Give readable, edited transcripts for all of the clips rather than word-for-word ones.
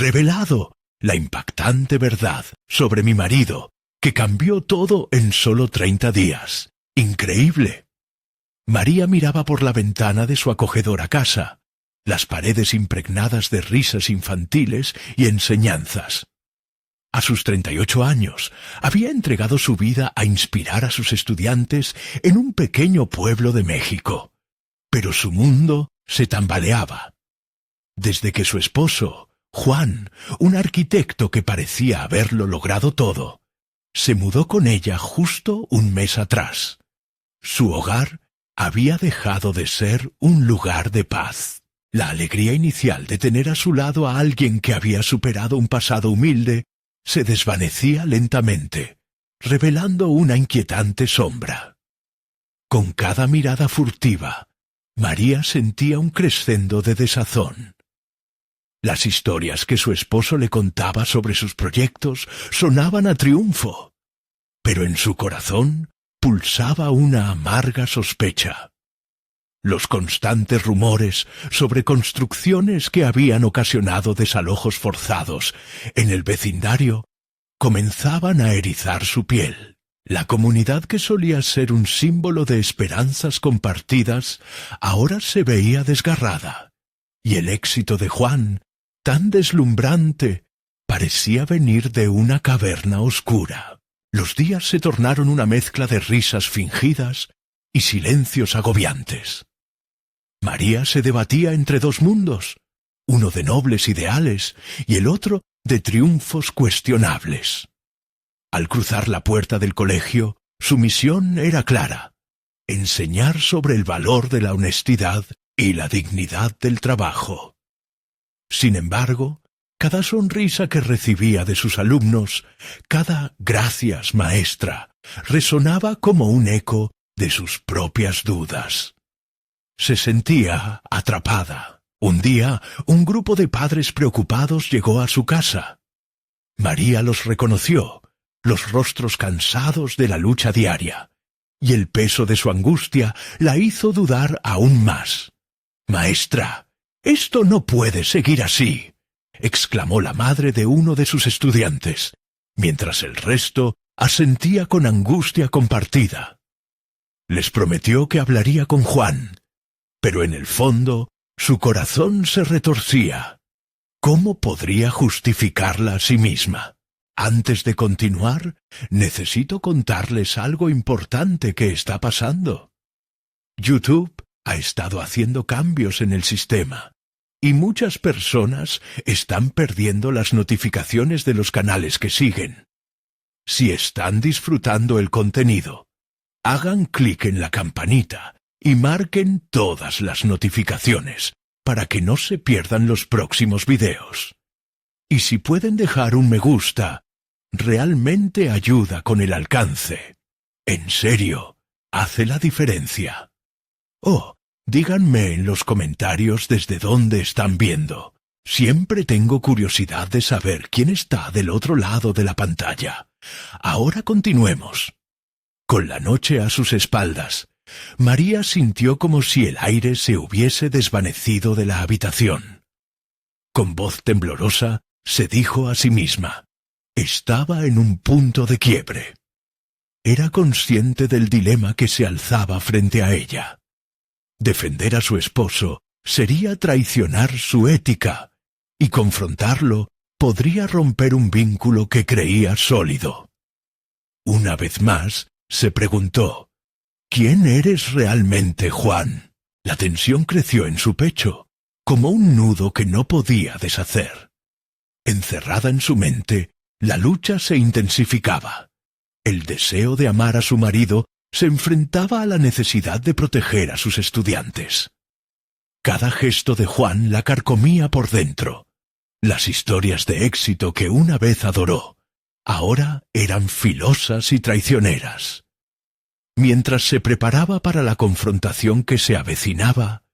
revelado la impactante verdad sobre mi marido, que cambió todo en solo 30 días. ¡Increíble! María miraba por la ventana de su acogedora casa, las paredes impregnadas de risas infantiles y enseñanzas. A sus 38 años, había entregado su vida a inspirar a sus estudiantes en un pequeño pueblo de México. Pero su mundo se tambaleaba. Desde que su esposo, Juan, un arquitecto que parecía haberlo logrado todo, se mudó con ella justo un mes atrás. Su hogar había dejado de ser un lugar de paz. La alegría inicial de tener a su lado a alguien que había superado un pasado humilde se desvanecía lentamente, revelando una inquietante sombra. Con cada mirada furtiva, María sentía un crescendo de desazón. Las historias que su esposo le contaba sobre sus proyectos sonaban a triunfo, pero en su corazón pulsaba una amarga sospecha. Los constantes rumores sobre construcciones que habían ocasionado desalojos forzados en el vecindario comenzaban a erizar su piel. La comunidad que solía ser un símbolo de esperanzas compartidas ahora se veía desgarrada, y el éxito de Juan, tan deslumbrante, parecía venir de una caverna oscura. Los días se tornaron una mezcla de risas fingidas y silencios agobiantes. María se debatía entre dos mundos, uno de nobles ideales y el otro de triunfos cuestionables. Al cruzar la puerta del colegio, su misión era clara: enseñar sobre el valor de la honestidad y la dignidad del trabajo. Sin embargo, cada sonrisa que recibía de sus alumnos, cada «gracias, maestra», resonaba como un eco de sus propias dudas. Se sentía atrapada. Un día, un grupo de padres preocupados llegó a su casa. María los reconoció, los rostros cansados de la lucha diaria, y el peso de su angustia la hizo dudar aún más. «Maestra, esto no puede seguir así», exclamó la madre de uno de sus estudiantes, mientras el resto asentía con angustia compartida. Les prometió que hablaría con Juan, pero en el fondo su corazón se retorcía. ¿Cómo podría justificarla a sí misma? Antes de continuar, necesito contarles algo importante que está pasando. YouTube ha estado haciendo cambios en el sistema, y muchas personas están perdiendo las notificaciones de los canales que siguen. Si están disfrutando el contenido, hagan clic en la campanita y marquen todas las notificaciones para que no se pierdan los próximos videos. Y si pueden dejar un me gusta, realmente ayuda con el alcance. En serio, hace la diferencia. Oh, díganme en los comentarios desde dónde están viendo. Siempre tengo curiosidad de saber quién está del otro lado de la pantalla. Ahora continuemos. Con la noche a sus espaldas, María sintió como si el aire se hubiese desvanecido de la habitación. Con voz temblorosa, se dijo a sí misma: estaba en un punto de quiebre. Era consciente del dilema que se alzaba frente a ella. Defender a su esposo sería traicionar su ética, y confrontarlo podría romper un vínculo que creía sólido. Una vez más, se preguntó: ¿quién eres realmente, Juan? La tensión creció en su pecho, como un nudo que no podía deshacer. Encerrada en su mente, la lucha se intensificaba. El deseo de amar a su marido se enfrentaba a la necesidad de proteger a sus estudiantes. Cada gesto de Juan la carcomía por dentro. Las historias de éxito que una vez adoró, ahora eran filosas y traicioneras. Mientras se preparaba para la confrontación que se avecinaba,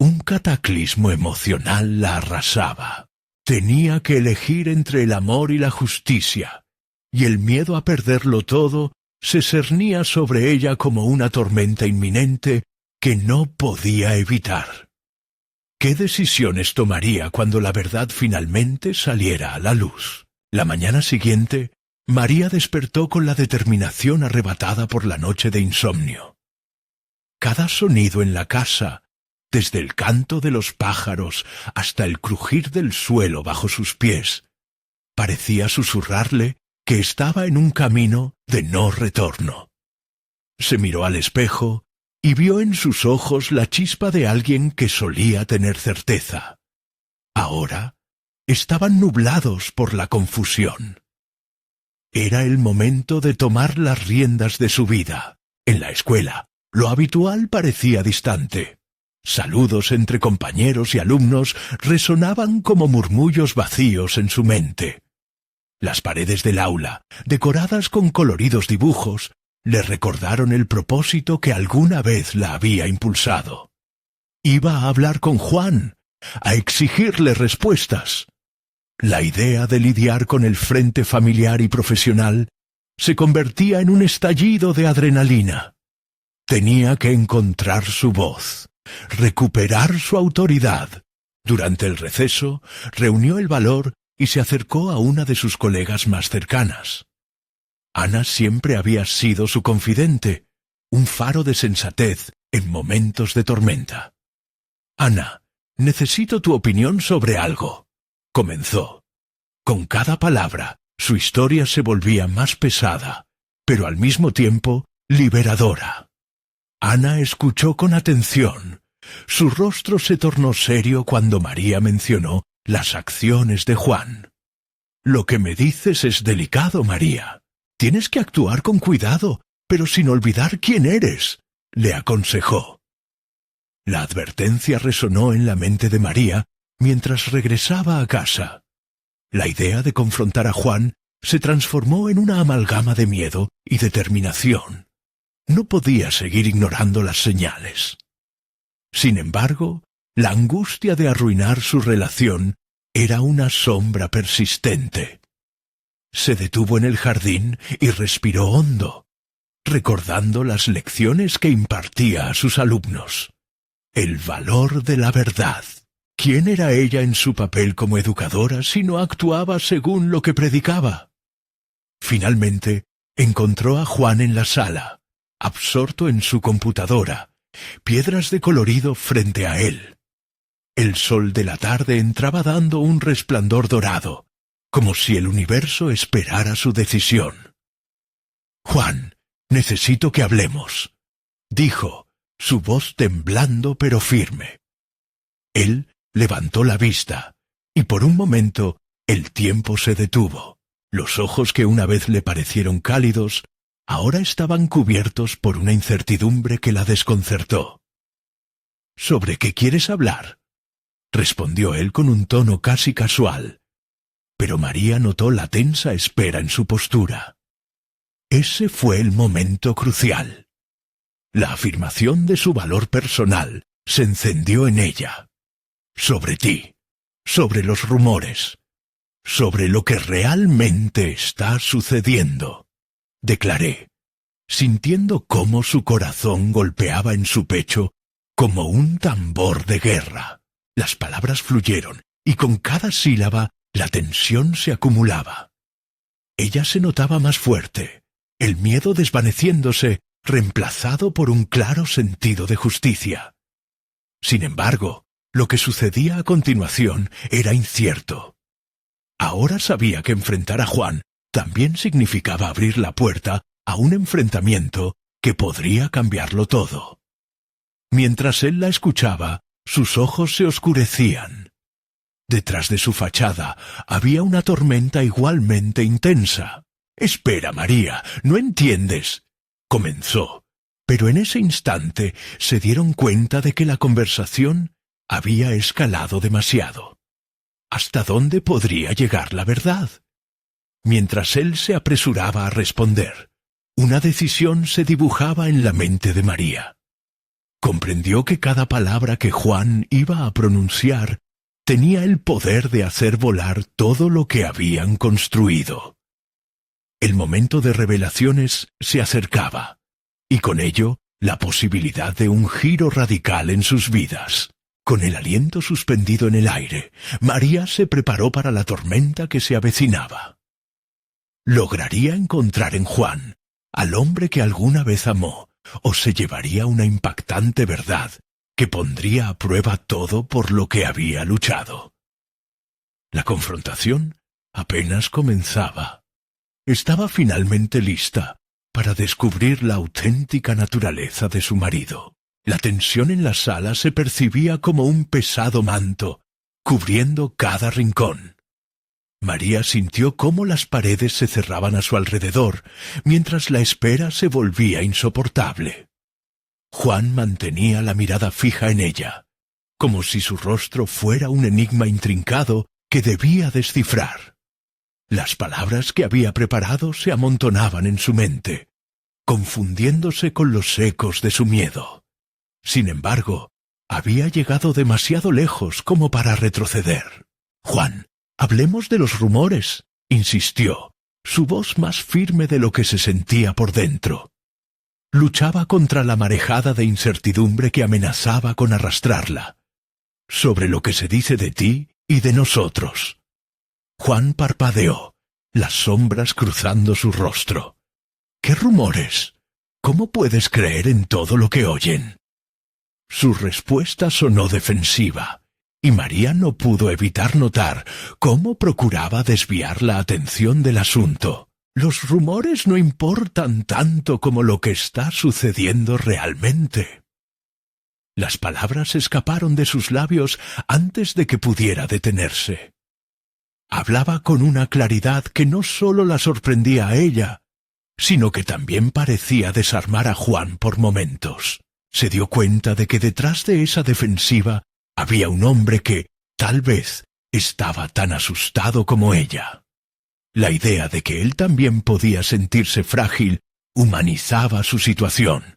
un cataclismo emocional la arrasaba. Tenía que elegir entre el amor y la justicia, y el miedo a perderlo todo se cernía sobre ella como una tormenta inminente que no podía evitar. ¿Qué decisiones tomaría cuando la verdad finalmente saliera a la luz? La mañana siguiente, María despertó con la determinación arrebatada por la noche de insomnio. Cada sonido en la casa, desde el canto de los pájaros hasta el crujir del suelo bajo sus pies, parecía susurrarle que estaba en un camino de no retorno. Se miró al espejo y vio en sus ojos la chispa de alguien que solía tener certeza. Ahora estaban nublados por la confusión. Era el momento de tomar las riendas de su vida. En la escuela, lo habitual parecía distante. Saludos entre compañeros y alumnos resonaban como murmullos vacíos en su mente. Las paredes del aula, decoradas con coloridos dibujos, le recordaron el propósito que alguna vez la había impulsado. Iba a hablar con Juan, a exigirle respuestas. La idea de lidiar con el frente familiar y profesional se convertía en un estallido de adrenalina. Tenía que encontrar su voz, recuperar su autoridad. Durante el receso, reunió el valor y se acercó a una de sus colegas más cercanas. Ana siempre había sido su confidente, un faro de sensatez en momentos de tormenta. «Ana, necesito tu opinión sobre algo», comenzó. Con cada palabra, su historia se volvía más pesada, pero al mismo tiempo liberadora. Ana escuchó con atención. Su rostro se tornó serio cuando María mencionó las acciones de Juan. «Lo que me dices es delicado, María. Tienes que actuar con cuidado, pero sin olvidar quién eres», le aconsejó. La advertencia resonó en la mente de María mientras regresaba a casa. La idea de confrontar a Juan se transformó en una amalgama de miedo y determinación. No podía seguir ignorando las señales. Sin embargo, la angustia de arruinar su relación era una sombra persistente. Se detuvo en el jardín y respiró hondo, recordando las lecciones que impartía a sus alumnos. El valor de la verdad. ¿Quién era ella en su papel como educadora si no actuaba según lo que predicaba? Finalmente, encontró a Juan en la sala, absorto en su computadora, piedras de colorido frente a él. El sol de la tarde entraba dando un resplandor dorado, como si el universo esperara su decisión. «Juan, necesito que hablemos», dijo, su voz temblando pero firme. Él levantó la vista, y por un momento el tiempo se detuvo. Los ojos que una vez le parecieron cálidos, ahora estaban cubiertos por una incertidumbre que la desconcertó. «¿Sobre qué quieres hablar?», respondió él con un tono casi casual. Pero María notó la tensa espera en su postura. Ese fue el momento crucial. La afirmación de su valor personal se encendió en ella. «Sobre ti, sobre los rumores, sobre lo que realmente está sucediendo», declaré, sintiendo cómo su corazón golpeaba en su pecho como un tambor de guerra. Las palabras fluyeron, y con cada sílaba la tensión se acumulaba. Ella se notaba más fuerte, el miedo desvaneciéndose, reemplazado por un claro sentido de justicia. Sin embargo, lo que sucedía a continuación era incierto. Ahora sabía que enfrentar a Juan también significaba abrir la puerta a un enfrentamiento que podría cambiarlo todo. Mientras él la escuchaba, sus ojos se oscurecían. Detrás de su fachada había una tormenta igualmente intensa. «Espera, María, ¿no entiendes?», comenzó, pero en ese instante se dieron cuenta de que la conversación había escalado demasiado. ¿Hasta dónde podría llegar la verdad? Mientras él se apresuraba a responder, una decisión se dibujaba en la mente de María. Comprendió que cada palabra que Juan iba a pronunciar tenía el poder de hacer volar todo lo que habían construido. El momento de revelaciones se acercaba, y con ello la posibilidad de un giro radical en sus vidas. Con el aliento suspendido en el aire, María se preparó para la tormenta que se avecinaba. ¿Lograría encontrar en Juan al hombre que alguna vez amó, o se llevaría una impactante verdad que pondría a prueba todo por lo que había luchado? La confrontación apenas comenzaba. Estaba finalmente lista para descubrir la auténtica naturaleza de su marido. La tensión en la sala se percibía como un pesado manto, cubriendo cada rincón. María sintió cómo las paredes se cerraban a su alrededor, mientras la espera se volvía insoportable. Juan mantenía la mirada fija en ella, como si su rostro fuera un enigma intrincado que debía descifrar. Las palabras que había preparado se amontonaban en su mente, confundiéndose con los ecos de su miedo. Sin embargo, había llegado demasiado lejos como para retroceder. «Juan, hablemos de los rumores», insistió, su voz más firme de lo que se sentía por dentro. Luchaba contra la marejada de incertidumbre que amenazaba con arrastrarla. «Sobre lo que se dice de ti y de nosotros». Juan parpadeó, las sombras cruzando su rostro. «¿Qué rumores? ¿Cómo puedes creer en todo lo que oyen?» Su respuesta sonó defensiva, y María no pudo evitar notar cómo procuraba desviar la atención del asunto. «Los rumores no importan tanto como lo que está sucediendo realmente». Las palabras escaparon de sus labios antes de que pudiera detenerse. Hablaba con una claridad que no solo la sorprendía a ella, sino que también parecía desarmar a Juan por momentos. Se dio cuenta de que detrás de esa defensiva había un hombre que, tal vez, estaba tan asustado como ella. La idea de que él también podía sentirse frágil humanizaba su situación.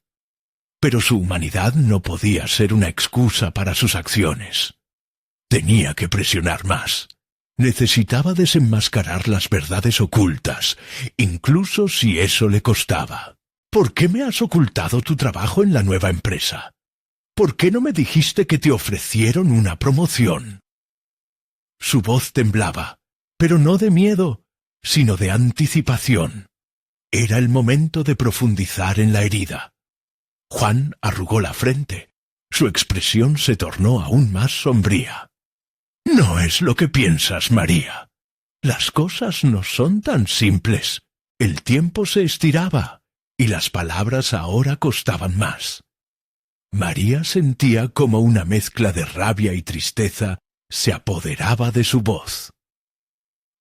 Pero su humanidad no podía ser una excusa para sus acciones. Tenía que presionar más. Necesitaba desenmascarar las verdades ocultas, incluso si eso le costaba. «¿Por qué me has ocultado tu trabajo en la nueva empresa? ¿Por qué no me dijiste que te ofrecieron una promoción?» Su voz temblaba, pero no de miedo, sino de anticipación. Era el momento de profundizar en la herida. Juan arrugó la frente. Su expresión se tornó aún más sombría. «No es lo que piensas, María. Las cosas no son tan simples. El tiempo se estiraba, y las palabras ahora costaban más». María sentía como una mezcla de rabia y tristeza se apoderaba de su voz.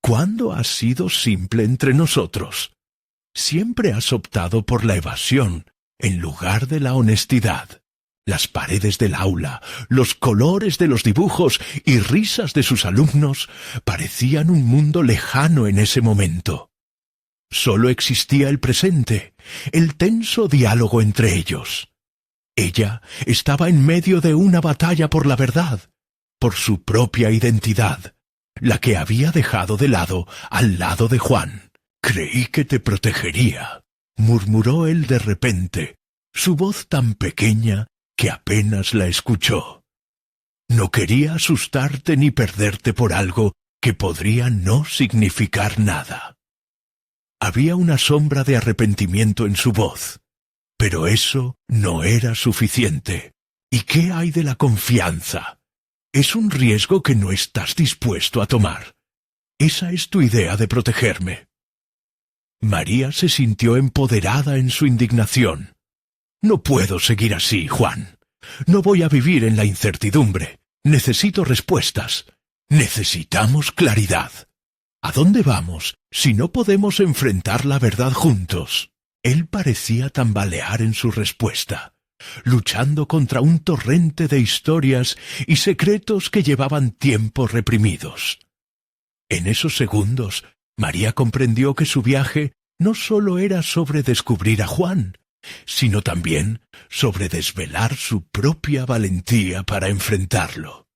«¿Cuándo has sido simple entre nosotros? Siempre has optado por la evasión en lugar de la honestidad. Las paredes del aula, los colores de los dibujos y risas de sus alumnos parecían un mundo lejano en ese momento. Solo existía el presente, el tenso diálogo entre ellos. Ella estaba en medio de una batalla por la verdad, por su propia identidad, la que había dejado de lado al lado de Juan. «Creí que te protegería», murmuró él de repente, su voz tan pequeña que apenas la escuchó. «No quería asustarte ni perderte por algo que podría no significar nada». Había una sombra de arrepentimiento en su voz, pero eso no era suficiente. ¿Y qué hay de la confianza? Es un riesgo que no estás dispuesto a tomar. Esa es tu idea de protegerme». María se sintió empoderada en su indignación. «No puedo seguir así, Juan. No voy a vivir en la incertidumbre. Necesito respuestas. Necesitamos claridad. ¿A dónde vamos si no podemos enfrentar la verdad juntos?» Él parecía tambalear en su respuesta, luchando contra un torrente de historias y secretos que llevaban tiempo reprimidos. En esos segundos, María comprendió que su viaje no solo era sobre descubrir a Juan, sino también sobre desvelar su propia valentía para enfrentarlo.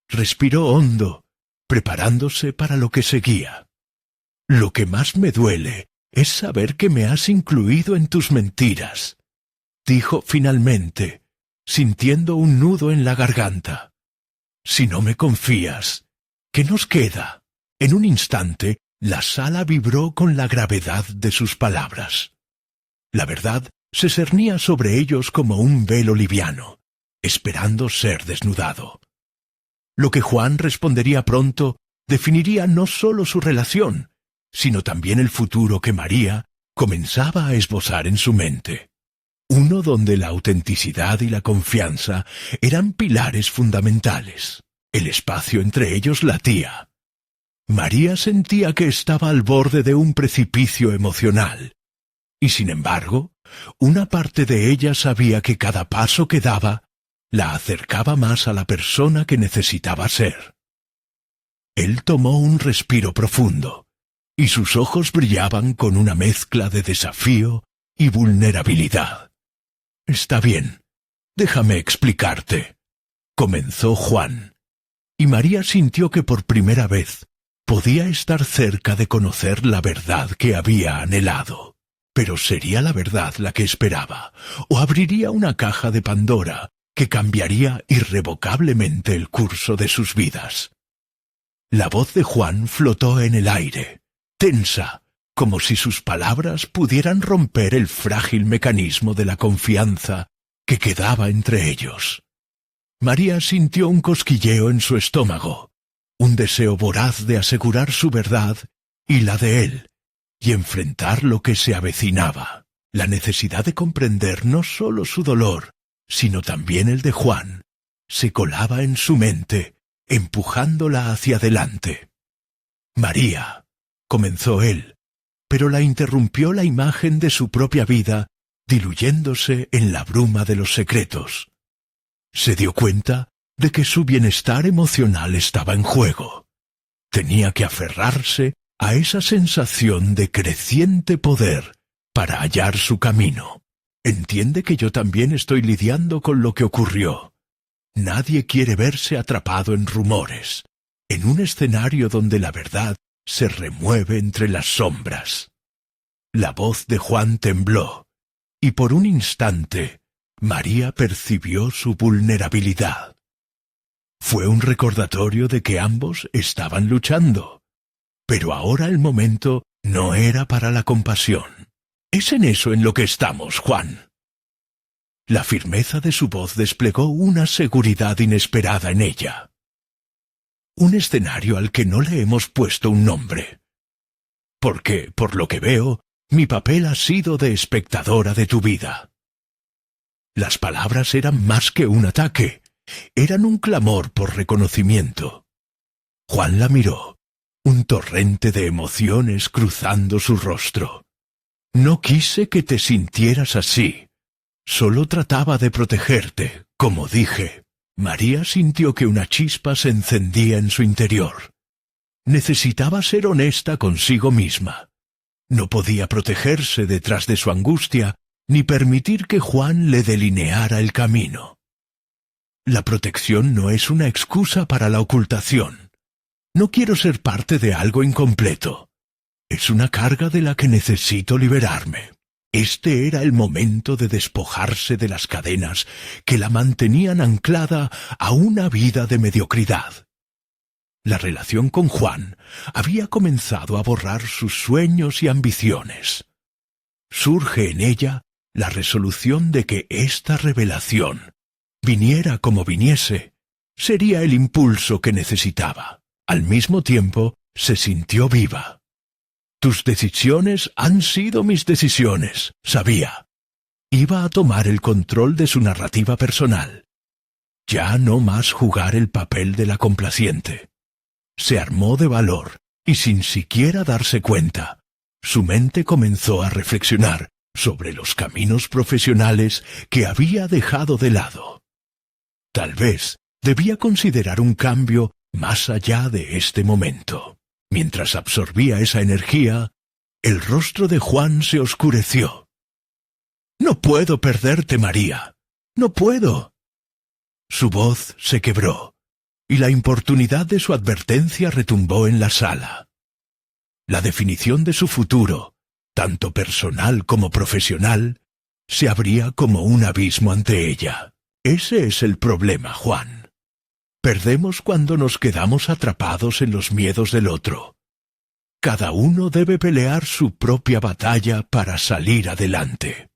Respiró hondo, preparándose para lo que seguía. «Lo que más me duele es saber que me has incluido en tus mentiras», dijo finalmente, sintiendo un nudo en la garganta. «Si no me confías, ¿qué nos queda?» En un instante, la sala vibró con la gravedad de sus palabras. La verdad se cernía sobre ellos como un velo liviano, esperando ser desnudado. Lo que Juan respondería pronto definiría no sólo su relación, sino también el futuro que María comenzaba a esbozar en su mente. Uno donde la autenticidad y la confianza eran pilares fundamentales. El espacio entre ellos latía. María sentía que estaba al borde de un precipicio emocional, y sin embargo, una parte de ella sabía que cada paso que daba la acercaba más a la persona que necesitaba ser. Él tomó un respiro profundo, y sus ojos brillaban con una mezcla de desafío y vulnerabilidad. «Está bien, déjame explicarte», comenzó Juan, y María sintió que por primera vez podía estar cerca de conocer la verdad que había anhelado. Pero ¿sería la verdad la que esperaba, o abriría una caja de Pandora que cambiaría irrevocablemente el curso de sus vidas? La voz de Juan flotó en el aire, tensa, como si sus palabras pudieran romper el frágil mecanismo de la confianza que quedaba entre ellos. María sintió un cosquilleo en su estómago, un deseo voraz de asegurar su verdad y la de él, y enfrentar lo que se avecinaba. La necesidad de comprender no sólo su dolor, sino también el de Juan, se colaba en su mente, empujándola hacia adelante. «María», comenzó él, pero la interrumpió la imagen de su propia vida, diluyéndose en la bruma de los secretos. Se dio cuenta de que su bienestar emocional estaba en juego. Tenía que aferrarse a esa sensación de creciente poder para hallar su camino. «Entiende que yo también estoy lidiando con lo que ocurrió. Nadie quiere verse atrapado en rumores, en un escenario donde la verdad se remueve entre las sombras». La voz de Juan tembló, y por un instante María percibió su vulnerabilidad. Fue un recordatorio de que ambos estaban luchando. Pero ahora el momento no era para la compasión. «Es en eso en lo que estamos, Juan». La firmeza de su voz desplegó una seguridad inesperada en ella. «Un escenario al que no le hemos puesto un nombre. Porque, por lo que veo, mi papel ha sido de espectadora de tu vida». Las palabras eran más que un ataque, eran un clamor por reconocimiento. Juan la miró, un torrente de emociones cruzando su rostro. «No quise que te sintieras así. Solo trataba de protegerte, como dije». María sintió que una chispa se encendía en su interior. Necesitaba ser honesta consigo misma. No podía protegerse detrás de su angustia, ni permitir que Juan le delineara el camino. La protección no es una excusa para la ocultación. No quiero ser parte de algo incompleto. Es una carga de la que necesito liberarme. Este era el momento de despojarse de las cadenas que la mantenían anclada a una vida de mediocridad. La relación con Juan había comenzado a borrar sus sueños y ambiciones. Surge en ella la resolución de que esta revelación, viniera como viniese, sería el impulso que necesitaba. Al mismo tiempo, se sintió viva. «Tus decisiones han sido mis decisiones», sabía. Iba a tomar el control de su narrativa personal. Ya no más jugar el papel de la complaciente. Se armó de valor, y sin siquiera darse cuenta, su mente comenzó a reflexionar sobre los caminos profesionales que había dejado de lado. Tal vez debía considerar un cambio más allá de este momento. Mientras absorbía esa energía, el rostro de Juan se oscureció. «No puedo perderte, María. No puedo». Su voz se quebró, y la importunidad de su advertencia retumbó en la sala. La definición de su futuro, tanto personal como profesional, se abría como un abismo ante ella. Ese es el problema, Juan. Perdemos cuando nos quedamos atrapados en los miedos del otro. Cada uno debe pelear su propia batalla para salir adelante.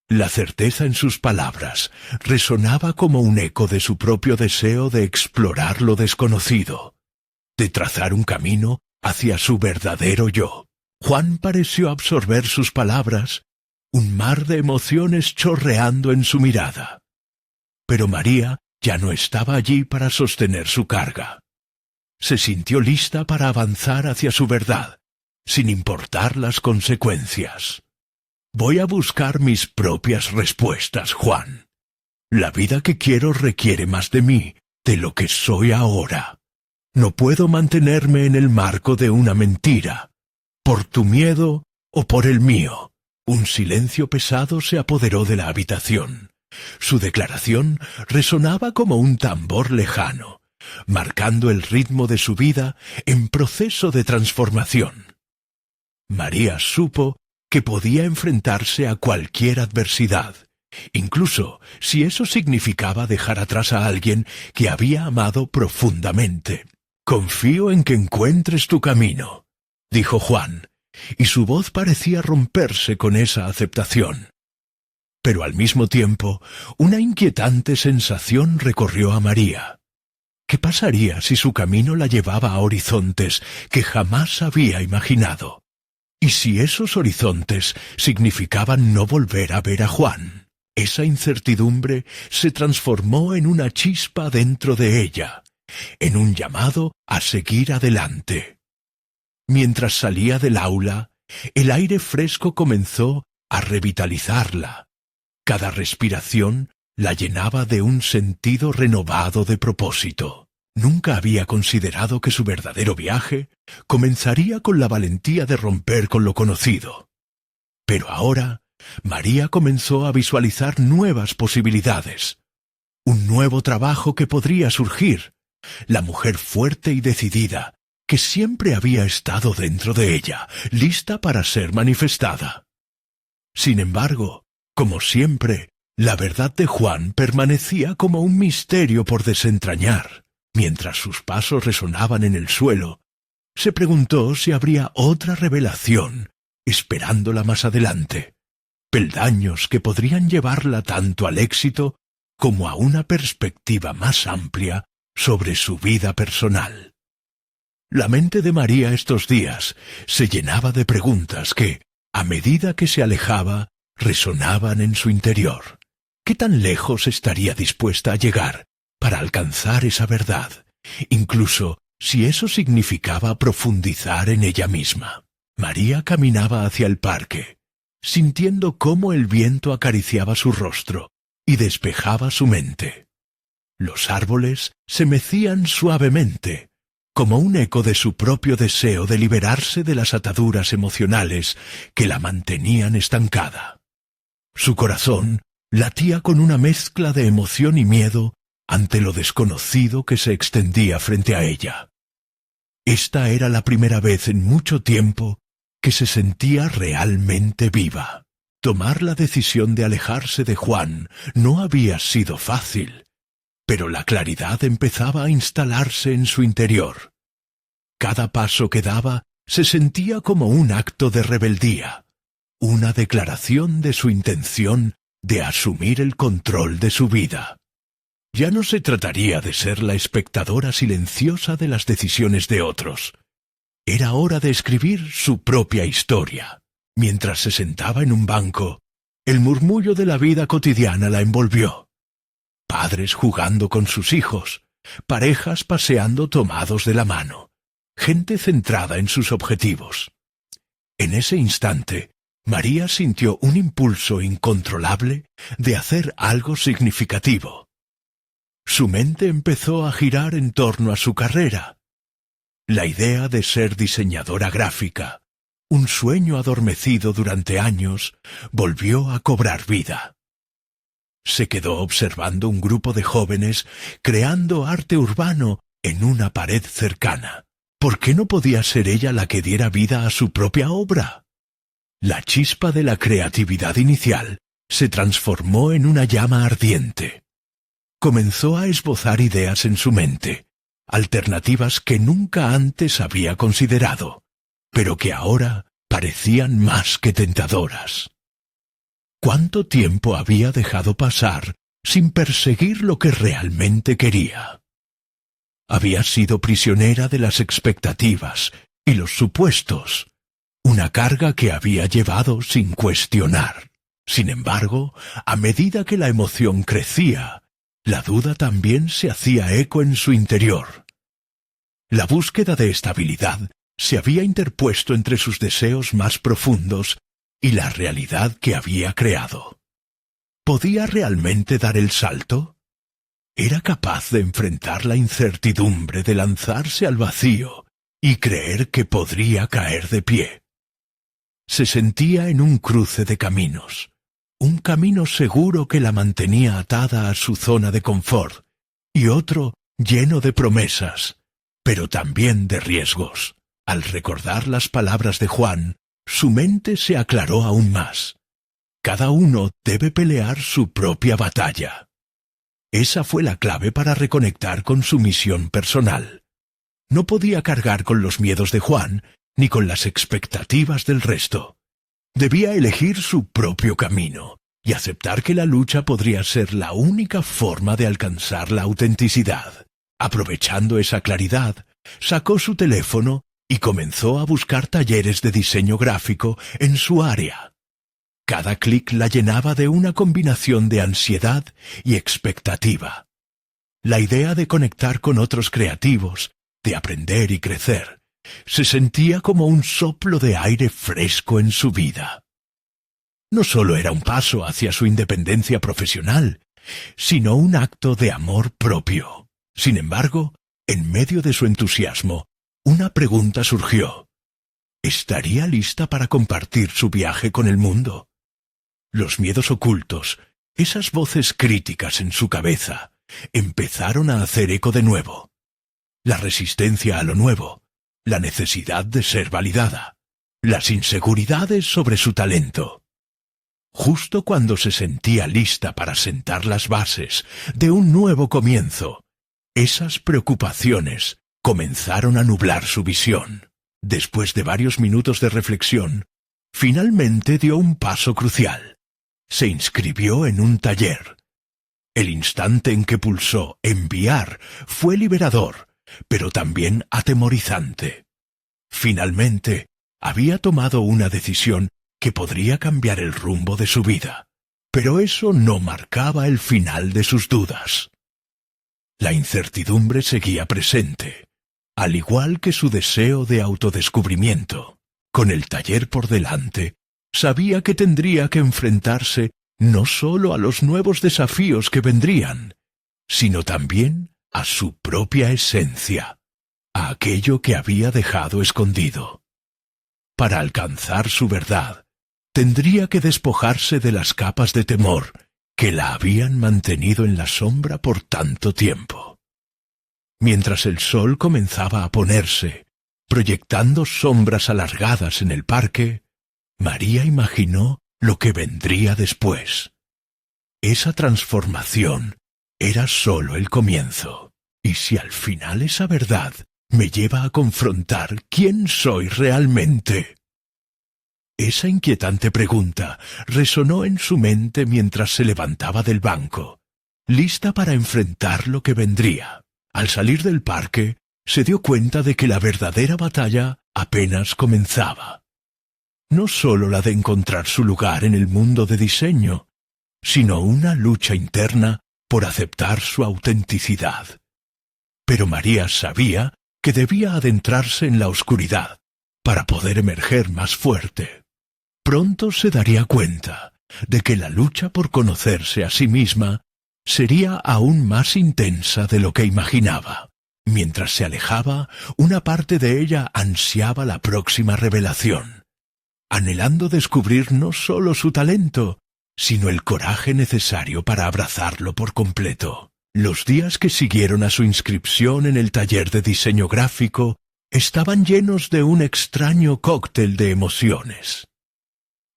La certeza en sus palabras resonaba como un eco de su propio deseo de explorar lo desconocido, de trazar un camino hacia su verdadero yo. Juan pareció absorber sus palabras, un mar de emociones chorreando en su mirada. Pero María ya no estaba allí para sostener su carga. Se sintió lista para avanzar hacia su verdad, sin importar las consecuencias. Voy a buscar mis propias respuestas, Juan. La vida que quiero requiere más de mí, de lo que soy ahora. No puedo mantenerme en el marco de una mentira, por tu miedo o por el mío. Un silencio pesado se apoderó de la habitación. Su declaración resonaba como un tambor lejano, marcando el ritmo de su vida en proceso de transformación. María supo que podía enfrentarse a cualquier adversidad, incluso si eso significaba dejar atrás a alguien que había amado profundamente. «Confío en que encuentres tu camino», dijo Juan, y su voz parecía romperse con esa aceptación. Pero al mismo tiempo, una inquietante sensación recorrió a María. ¿Qué pasaría si su camino la llevaba a horizontes que jamás había imaginado? ¿Y si esos horizontes significaban no volver a ver a Juan? Esa incertidumbre se transformó en una chispa dentro de ella, en un llamado a seguir adelante. Mientras salía del aula, el aire fresco comenzó a revitalizarla. Cada respiración la llenaba de un sentido renovado de propósito. Nunca había considerado que su verdadero viaje comenzaría con la valentía de romper con lo conocido. Pero ahora, María comenzó a visualizar nuevas posibilidades. Un nuevo trabajo que podría surgir. La mujer fuerte y decidida, que siempre había estado dentro de ella, lista para ser manifestada. Sin embargo, como siempre, la verdad de Juan permanecía como un misterio por desentrañar. Mientras sus pasos resonaban en el suelo, se preguntó si habría otra revelación esperándola más adelante, peldaños que podrían llevarla tanto al éxito como a una perspectiva más amplia sobre su vida personal. La mente de María estos días se llenaba de preguntas que, a medida que se alejaba, resonaban en su interior. ¿Qué tan lejos estaría dispuesta a llegar para alcanzar esa verdad, incluso si eso significaba profundizar en ella misma? María caminaba hacia el parque, sintiendo cómo el viento acariciaba su rostro y despejaba su mente. Los árboles se mecían suavemente, como un eco de su propio deseo de liberarse de las ataduras emocionales que la mantenían estancada. Su corazón latía con una mezcla de emoción y miedo ante lo desconocido que se extendía frente a ella. Esta era la primera vez en mucho tiempo que se sentía realmente viva. Tomar la decisión de alejarse de Juan no había sido fácil, pero la claridad empezaba a instalarse en su interior. Cada paso que daba se sentía como un acto de rebeldía, una declaración de su intención de asumir el control de su vida. Ya no se trataría de ser la espectadora silenciosa de las decisiones de otros. Era hora de escribir su propia historia. Mientras se sentaba en un banco, el murmullo de la vida cotidiana la envolvió. Padres jugando con sus hijos, parejas paseando tomados de la mano, gente centrada en sus objetivos. En ese instante, María sintió un impulso incontrolable de hacer algo significativo. Su mente empezó a girar en torno a su carrera. La idea de ser diseñadora gráfica, un sueño adormecido durante años, volvió a cobrar vida. Se quedó observando un grupo de jóvenes creando arte urbano en una pared cercana. ¿Por qué no podía ser ella la que diera vida a su propia obra? La chispa de la creatividad inicial se transformó en una llama ardiente. Comenzó a esbozar ideas en su mente, alternativas que nunca antes había considerado, pero que ahora parecían más que tentadoras. ¿Cuánto tiempo había dejado pasar sin perseguir lo que realmente quería? Había sido prisionera de las expectativas y los supuestos, una carga que había llevado sin cuestionar. Sin embargo, a medida que la emoción crecía, la duda también se hacía eco en su interior. La búsqueda de estabilidad se había interpuesto entre sus deseos más profundos y la realidad que había creado. ¿Podía realmente dar el salto? ¿Era capaz de enfrentar la incertidumbre de lanzarse al vacío y creer que podría caer de pie? Se sentía en un cruce de caminos, un camino seguro que la mantenía atada a su zona de confort, y otro lleno de promesas, pero también de riesgos. Al recordar las palabras de Juan, su mente se aclaró aún más. Cada uno debe pelear su propia batalla. Esa fue la clave para reconectar con su misión personal. No podía cargar con los miedos de Juan, ni con las expectativas del resto. Debía elegir su propio camino, y aceptar que la lucha podría ser la única forma de alcanzar la autenticidad. Aprovechando esa claridad, sacó su teléfono y comenzó a buscar talleres de diseño gráfico en su área. Cada clic la llenaba de una combinación de ansiedad y expectativa. La idea de conectar con otros creativos, de aprender y crecer, se sentía como un soplo de aire fresco en su vida. No solo era un paso hacia su independencia profesional, sino un acto de amor propio. Sin embargo, en medio de su entusiasmo, una pregunta surgió. ¿Estaría lista para compartir su viaje con el mundo? Los miedos ocultos, esas voces críticas en su cabeza, empezaron a hacer eco de nuevo. La resistencia a lo nuevo, la necesidad de ser validada, las inseguridades sobre su talento. Justo cuando se sentía lista para sentar las bases de un nuevo comienzo, esas preocupaciones comenzaron a nublar su visión. Después de varios minutos de reflexión, finalmente dio un paso crucial. Se inscribió en un taller. El instante en que pulsó enviar fue liberador, pero también atemorizante. Finalmente, había tomado una decisión que podría cambiar el rumbo de su vida, pero eso no marcaba el final de sus dudas. La incertidumbre seguía presente, al igual que su deseo de autodescubrimiento. Con el taller por delante, sabía que tendría que enfrentarse no solo a los nuevos desafíos que vendrían, sino también a su propia esencia, a aquello que había dejado escondido. Para alcanzar su verdad, tendría que despojarse de las capas de temor que la habían mantenido en la sombra por tanto tiempo. Mientras el sol comenzaba a ponerse, proyectando sombras alargadas en el parque, María imaginó lo que vendría después. Esa transformación era solo el comienzo. ¿Y si al final esa verdad me lleva a confrontar quién soy realmente? Esa inquietante pregunta resonó en su mente mientras se levantaba del banco, lista para enfrentar lo que vendría. Al salir del parque, se dio cuenta de que la verdadera batalla apenas comenzaba. No solo la de encontrar su lugar en el mundo de diseño, sino una lucha interna por aceptar su autenticidad. Pero María sabía que debía adentrarse en la oscuridad para poder emerger más fuerte. Pronto se daría cuenta de que la lucha por conocerse a sí misma sería aún más intensa de lo que imaginaba. Mientras se alejaba, una parte de ella ansiaba la próxima revelación, anhelando descubrir no solo su talento, sino el coraje necesario para abrazarlo por completo. Los días que siguieron a su inscripción en el taller de diseño gráfico estaban llenos de un extraño cóctel de emociones.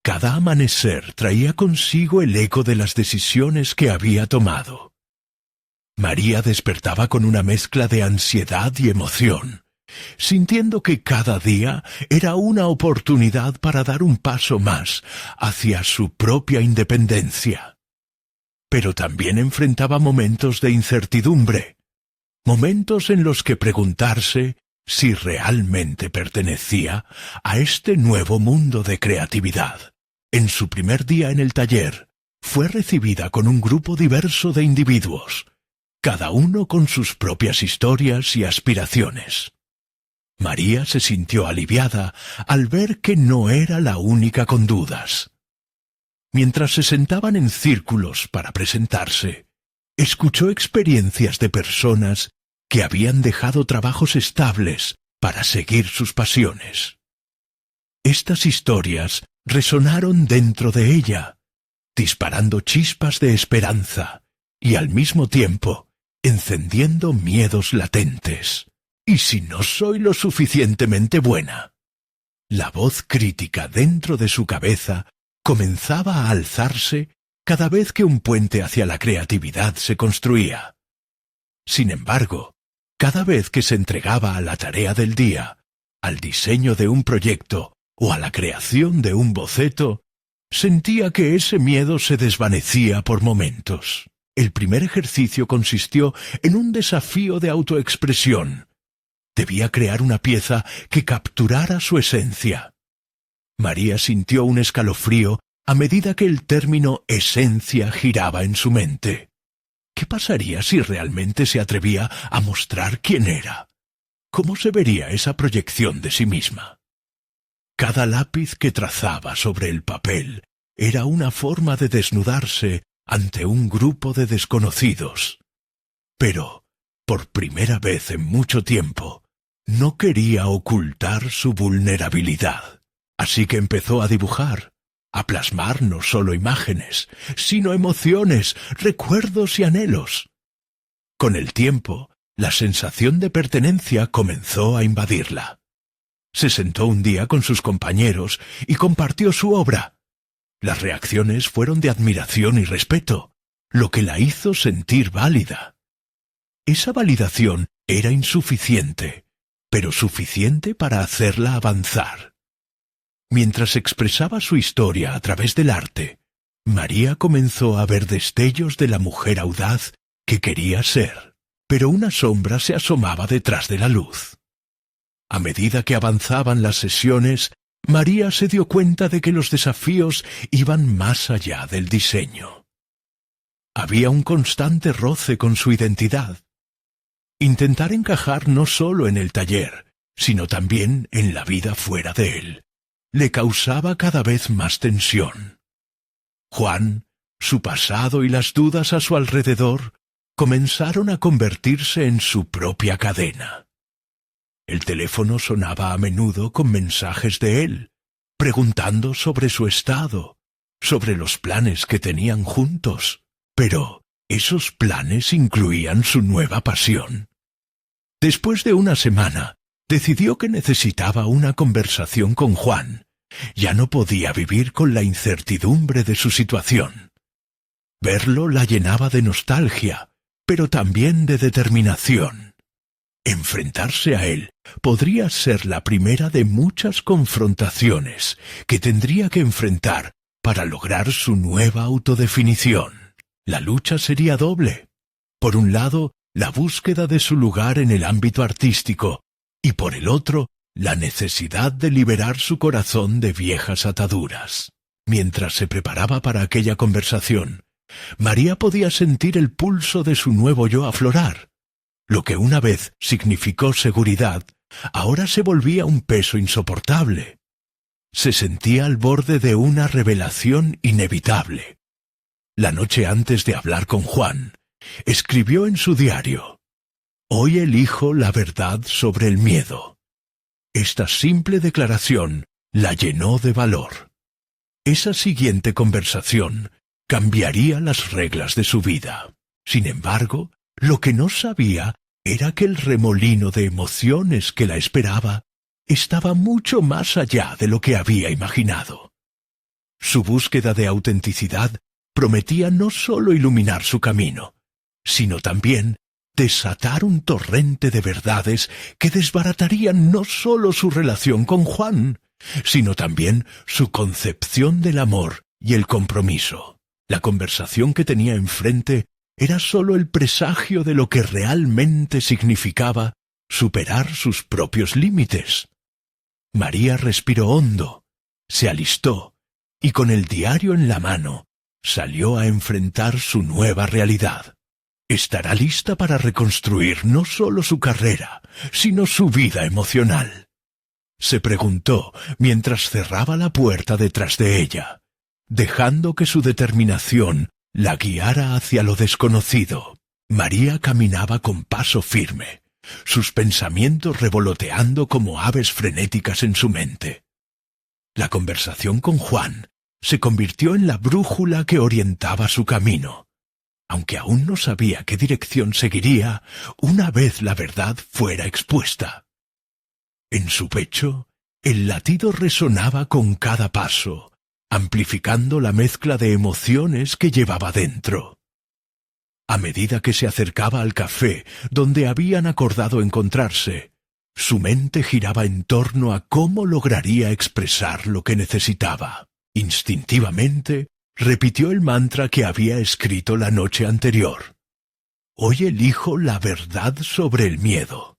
Cada amanecer traía consigo el eco de las decisiones que había tomado. María despertaba con una mezcla de ansiedad y emoción, sintiendo que cada día era una oportunidad para dar un paso más hacia su propia independencia. Pero también enfrentaba momentos de incertidumbre, momentos en los que preguntarse si realmente pertenecía a este nuevo mundo de creatividad. En su primer día en el taller, fue recibida con un grupo diverso de individuos, cada uno con sus propias historias y aspiraciones. María se sintió aliviada al ver que no era la única con dudas. Mientras se sentaban en círculos para presentarse, escuchó experiencias de personas que habían dejado trabajos estables para seguir sus pasiones. Estas historias resonaron dentro de ella, disparando chispas de esperanza y al mismo tiempo encendiendo miedos latentes. ¿Y si no soy lo suficientemente buena? La voz crítica dentro de su cabeza comenzaba a alzarse cada vez que un puente hacia la creatividad se construía. Sin embargo, cada vez que se entregaba a la tarea del día, al diseño de un proyecto o a la creación de un boceto, sentía que ese miedo se desvanecía por momentos. El primer ejercicio consistió en un desafío de autoexpresión. Debía crear una pieza que capturara su esencia. María sintió un escalofrío a medida que el término esencia giraba en su mente. ¿Qué pasaría si realmente se atrevía a mostrar quién era? ¿Cómo se vería esa proyección de sí misma? Cada lápiz que trazaba sobre el papel era una forma de desnudarse ante un grupo de desconocidos. Pero, por primera vez en mucho tiempo, no quería ocultar su vulnerabilidad. Así que empezó a dibujar, a plasmar no solo imágenes, sino emociones, recuerdos y anhelos. Con el tiempo, la sensación de pertenencia comenzó a invadirla. Se sentó un día con sus compañeros y compartió su obra. Las reacciones fueron de admiración y respeto, lo que la hizo sentir válida. Esa validación era insuficiente, pero suficiente para hacerla avanzar. Mientras expresaba su historia a través del arte, María comenzó a ver destellos de la mujer audaz que quería ser, pero una sombra se asomaba detrás de la luz. A medida que avanzaban las sesiones, María se dio cuenta de que los desafíos iban más allá del diseño. Había un constante roce con su identidad. Intentar encajar no solo en el taller, sino también en la vida fuera de él, le causaba cada vez más tensión. Juan, su pasado y las dudas a su alrededor comenzaron a convertirse en su propia cadena. El teléfono sonaba a menudo con mensajes de él, preguntando sobre su estado, sobre los planes que tenían juntos. Pero esos planes incluían su nueva pasión. Después de una semana, decidió que necesitaba una conversación con Juan. Ya no podía vivir con la incertidumbre de su situación. Verlo la llenaba de nostalgia, pero también de determinación. Enfrentarse a él podría ser la primera de muchas confrontaciones que tendría que enfrentar para lograr su nueva autodefinición. La lucha sería doble. Por un lado, la búsqueda de su lugar en el ámbito artístico, y por el otro, la necesidad de liberar su corazón de viejas ataduras. Mientras se preparaba para aquella conversación, María podía sentir el pulso de su nuevo yo aflorar. Lo que una vez significó seguridad, ahora se volvía un peso insoportable. Se sentía al borde de una revelación inevitable. La noche antes de hablar con Juan, escribió en su diario: «Hoy elijo la verdad sobre el miedo». Esta simple declaración la llenó de valor. Esa siguiente conversación cambiaría las reglas de su vida. Sin embargo, lo que no sabía era que el remolino de emociones que la esperaba estaba mucho más allá de lo que había imaginado. Su búsqueda de autenticidad prometía no solo iluminar su camino, sino también desatar un torrente de verdades que desbaratarían no solo su relación con Juan, sino también su concepción del amor y el compromiso. La conversación que tenía enfrente era solo el presagio de lo que realmente significaba superar sus propios límites. María respiró hondo, se alistó y con el diario en la mano salió a enfrentar su nueva realidad. Estará lista para reconstruir no solo su carrera, sino su vida emocional. Se preguntó mientras cerraba la puerta detrás de ella, dejando que su determinación la guiara hacia lo desconocido. María caminaba con paso firme, sus pensamientos revoloteando como aves frenéticas en su mente. La conversación con Juan se convirtió en la brújula que orientaba su camino, aunque aún no sabía qué dirección seguiría una vez la verdad fuera expuesta. En su pecho, el latido resonaba con cada paso, amplificando la mezcla de emociones que llevaba dentro. A medida que se acercaba al café donde habían acordado encontrarse, su mente giraba en torno a cómo lograría expresar lo que necesitaba. Instintivamente, repitió el mantra que había escrito la noche anterior. Hoy elijo la verdad sobre el miedo.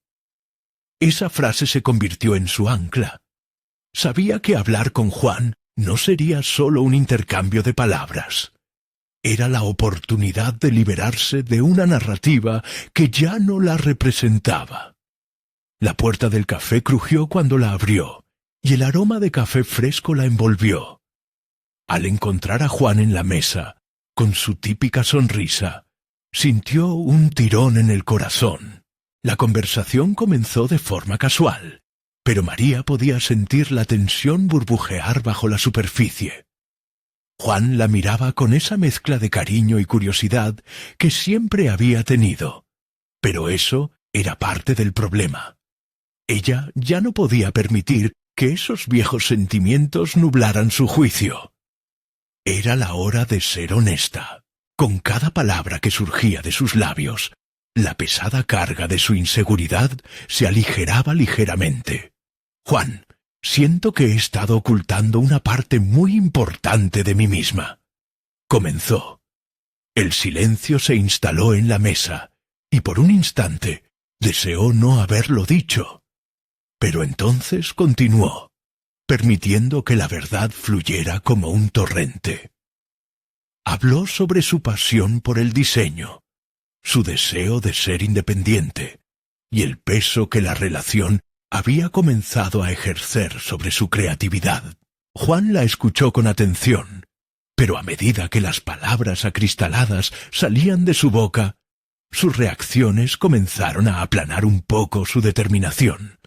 Esa frase se convirtió en su ancla. Sabía que hablar con Juan no sería solo un intercambio de palabras. Era la oportunidad de liberarse de una narrativa que ya no la representaba. La puerta del café crujió cuando la abrió, y el aroma de café fresco la envolvió. Al encontrar a Juan en la mesa, con su típica sonrisa, sintió un tirón en el corazón. La conversación comenzó de forma casual, pero María podía sentir la tensión burbujear bajo la superficie. Juan la miraba con esa mezcla de cariño y curiosidad que siempre había tenido, pero eso era parte del problema. Ella ya no podía permitir que esos viejos sentimientos nublaran su juicio. Era la hora de ser honesta. Con cada palabra que surgía de sus labios, la pesada carga de su inseguridad se aligeraba ligeramente. Juan, siento que he estado ocultando una parte muy importante de mí misma. Comenzó. El silencio se instaló en la mesa, y por un instante deseó no haberlo dicho. Pero entonces continuó, permitiendo que la verdad fluyera como un torrente. Habló sobre su pasión por el diseño, su deseo de ser independiente, y el peso que la relación había comenzado a ejercer sobre su creatividad. Juan la escuchó con atención, pero a medida que las palabras acristaladas salían de su boca, sus reacciones comenzaron a aplanar un poco su determinación.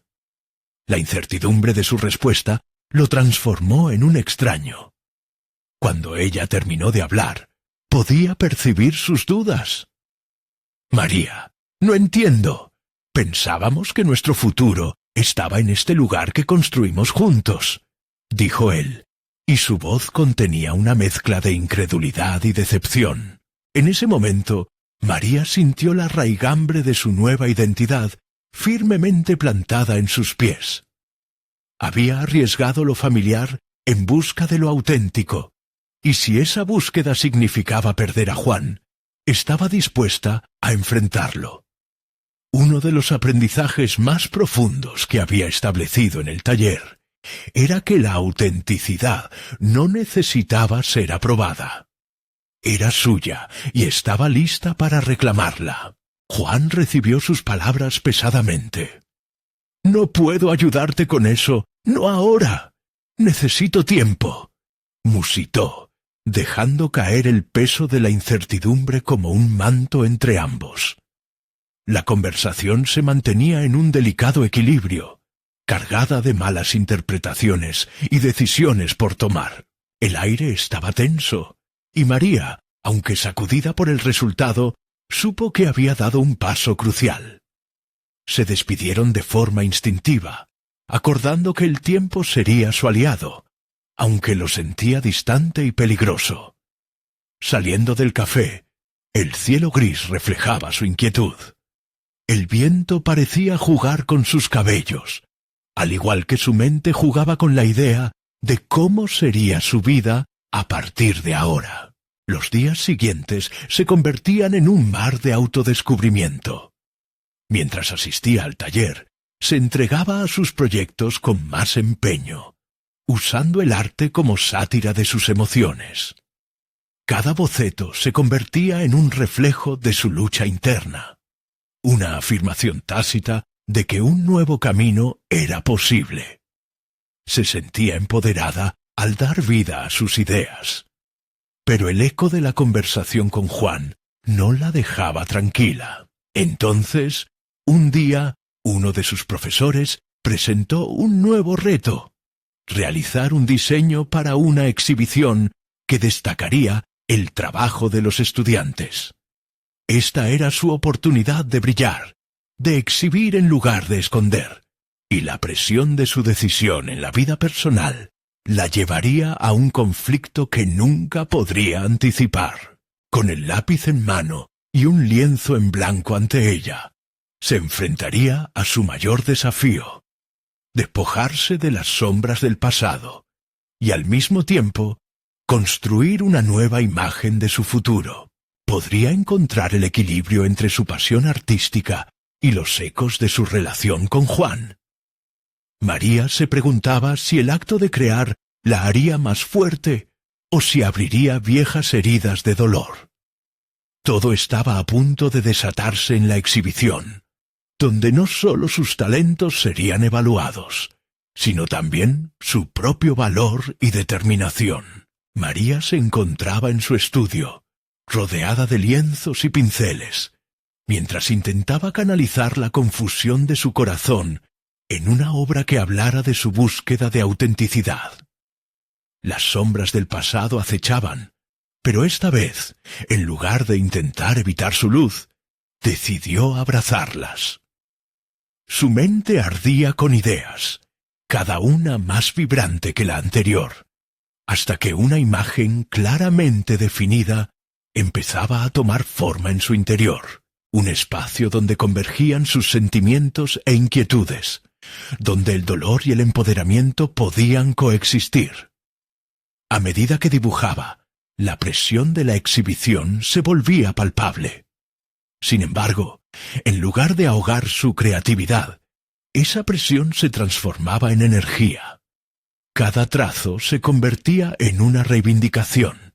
La incertidumbre de su respuesta lo transformó en un extraño. Cuando ella terminó de hablar, podía percibir sus dudas. María, no entiendo. Pensábamos que nuestro futuro estaba en este lugar que construimos juntos, dijo él, y su voz contenía una mezcla de incredulidad y decepción. En ese momento, María sintió la raigambre de su nueva identidad firmemente plantada en sus pies. Había arriesgado lo familiar en busca de lo auténtico, y si esa búsqueda significaba perder a Juan, estaba dispuesta a enfrentarlo. Uno de los aprendizajes más profundos que había establecido en el taller era que la autenticidad no necesitaba ser aprobada. Era suya y estaba lista para reclamarla. Juan recibió sus palabras pesadamente. «No puedo ayudarte con eso, no ahora. Necesito tiempo», musitó, dejando caer el peso de la incertidumbre como un manto entre ambos. La conversación se mantenía en un delicado equilibrio, cargada de malas interpretaciones y decisiones por tomar. El aire estaba tenso, y María, aunque sacudida por el resultado, supo que había dado un paso crucial. Se despidieron de forma instintiva, acordando que el tiempo sería su aliado, aunque lo sentía distante y peligroso. Saliendo del café, el cielo gris reflejaba su inquietud. El viento parecía jugar con sus cabellos, al igual que su mente jugaba con la idea de cómo sería su vida a partir de ahora. Los días siguientes se convertían en un mar de autodescubrimiento. Mientras asistía al taller, se entregaba a sus proyectos con más empeño, usando el arte como sátira de sus emociones. Cada boceto se convertía en un reflejo de su lucha interna, una afirmación tácita de que un nuevo camino era posible. Se sentía empoderada al dar vida a sus ideas. Pero el eco de la conversación con Juan no la dejaba tranquila. Entonces, un día, uno de sus profesores presentó un nuevo reto: realizar un diseño para una exhibición que destacaría el trabajo de los estudiantes. Esta era su oportunidad de brillar, de exhibir en lugar de esconder, y la presión de su decisión en la vida personal la llevaría a un conflicto que nunca podría anticipar. Con el lápiz en mano y un lienzo en blanco ante ella, se enfrentaría a su mayor desafío: despojarse de las sombras del pasado y al mismo tiempo construir una nueva imagen de su futuro. ¿Podría encontrar el equilibrio entre su pasión artística y los ecos de su relación con Juan? María se preguntaba si el acto de crear la haría más fuerte o si abriría viejas heridas de dolor. Todo estaba a punto de desatarse en la exhibición, donde no solo sus talentos serían evaluados, sino también su propio valor y determinación. María se encontraba en su estudio, rodeada de lienzos y pinceles, mientras intentaba canalizar la confusión de su corazón en una obra que hablara de su búsqueda de autenticidad. Las sombras del pasado acechaban, pero esta vez, en lugar de intentar evitar su luz, decidió abrazarlas. Su mente ardía con ideas, cada una más vibrante que la anterior, hasta que una imagen claramente definida empezaba a tomar forma en su interior, un espacio donde convergían sus sentimientos e inquietudes, donde el dolor y el empoderamiento podían coexistir. A medida que dibujaba, la presión de la exhibición se volvía palpable. Sin embargo, en lugar de ahogar su creatividad, esa presión se transformaba en energía. Cada trazo se convertía en una reivindicación.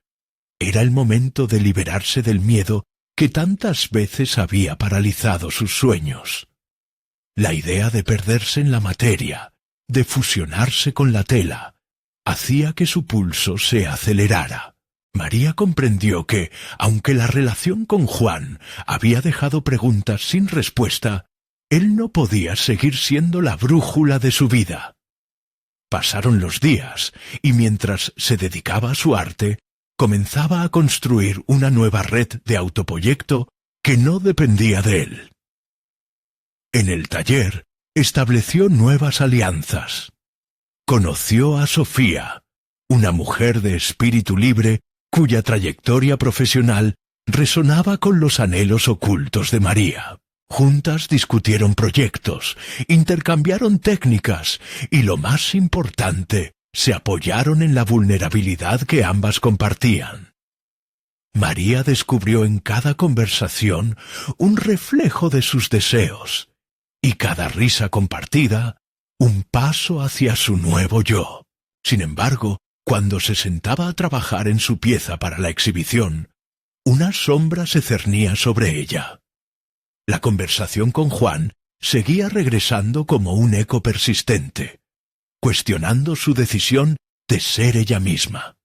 Era el momento de liberarse del miedo que tantas veces había paralizado sus sueños. La idea de perderse en la materia, de fusionarse con la tela, hacía que su pulso se acelerara. María comprendió que, aunque la relación con Juan había dejado preguntas sin respuesta, él no podía seguir siendo la brújula de su vida. Pasaron los días, y mientras se dedicaba a su arte, comenzaba a construir una nueva red de autoproyecto que no dependía de él. En el taller, estableció nuevas alianzas. Conoció a Sofía, una mujer de espíritu libre cuya trayectoria profesional resonaba con los anhelos ocultos de María. Juntas discutieron proyectos, intercambiaron técnicas y, lo más importante, se apoyaron en la vulnerabilidad que ambas compartían. María descubrió en cada conversación un reflejo de sus deseos, y cada risa compartida, un paso hacia su nuevo yo. Sin embargo, cuando se sentaba a trabajar en su pieza para la exhibición, una sombra se cernía sobre ella. La conversación con Juan seguía regresando como un eco persistente, cuestionando su decisión de ser ella misma.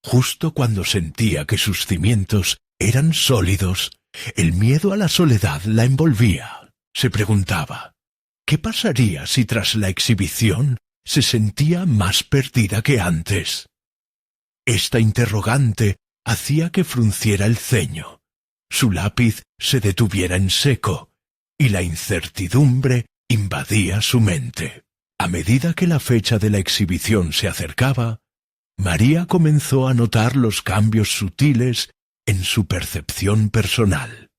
Justo cuando sentía que sus cimientos eran sólidos, el miedo a la soledad la envolvía. Se preguntaba, ¿qué pasaría si tras la exhibición se sentía más perdida que antes? Esta interrogante hacía que frunciera el ceño, su lápiz se detuviera en seco, y la incertidumbre invadía su mente. A medida que la fecha de la exhibición se acercaba, María comenzó a notar los cambios sutiles en su percepción personal.